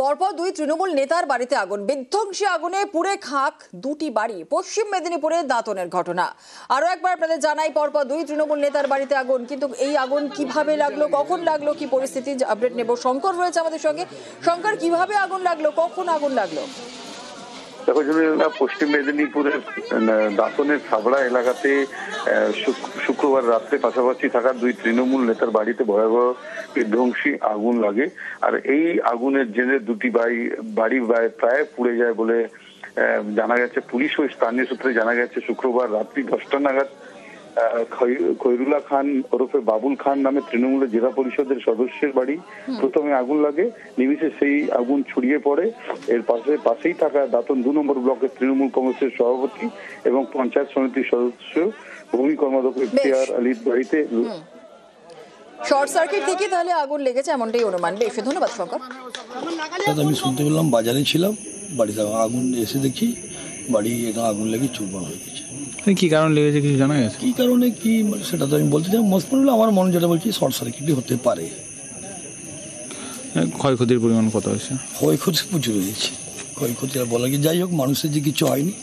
পরপর দুই তৃণমূল নেতার বাড়িতে আগুন, বিধ্বংসী আগুনে পুড়ে খাক দুটি বাড়ি। পশ্চিম মেদিনীপুরে দাঁতনের ঘটনা। আরো একবার আপনাদের জানাই, পরপর দুই তৃণমূল নেতার বাড়িতে আগুন, কিন্তু এই আগুন কিভাবে লাগলো, কখন লাগলো, কি পরিস্থিতি, আপডেট নেব। শঙ্কর রয়েছে আমাদের সঙ্গে। শঙ্কর, কিভাবে আগুন লাগলো, কখন আগুন লাগলো? দেখো, পশ্চিম মেদিনীপুরের দাঁতনের সাবড়া এলাকাতে শুক্রবার রাত্রে পাশাপাশি থাকা দুই তৃণমূল নেতার বাড়িতে ভয়াবহ বিধ্বংসী আগুন লাগে। আর এই আগুনের জেনে দুটি বাড়ি প্রায় পুড়ে যায় বলে জানা গেছে। পুলিশ ও স্থানীয় সূত্রে জানা গেছে, শুক্রবার রাত্রি 10টা নাগাদ খৈরুল্লাহ খান ওরফে বাবুল খান নামে তৃণমূলের জেলা পরিষদের সদস্যের বাড়ি প্রথমে আগুন লাগে। নিমিষে সেই আগুন ছড়িয়ে পড়ে এর পাশেই থাকা দাঁতন 2 নম্বর ব্লকের তৃণমূল কংগ্রেসের সভাপতি এবং পঞ্চায়েত সমিতির সদস্য ভূমি কর্মাধ্যক্ষ ইফতিয়ার আলীর বাড়িতে শর্ট সার্কিট থেকে তাহলে আগুন লেগেছে, এমনটাই অনুমান। বেশ, ধন্যবাদ শঙ্কর। আমি শুনতে পেলাম, বাজারে ছিলাম, বাড়িতে আগুন এসে দেখি বাড়ি আগুন লেগে চুরমার হয়ে গেছে। কি কারণ লেগেছে কিছু জানা গেছে? কি কারণে কি সেটা তো আমি বলতে চাই, মোস্ট প্রবলি আমার মনে যেটা বলছি শর্ট সার্কিটই হতে পারে। ক্ষয়ক্ষতির পরিমাণ কত হয়েছে? ক্ষয়ক্ষতি প্রচুর হয়েছে, ক্ষয়ক্ষতি আর বলা কি, যাই হোক মানুষের যে কিছু হয়নি।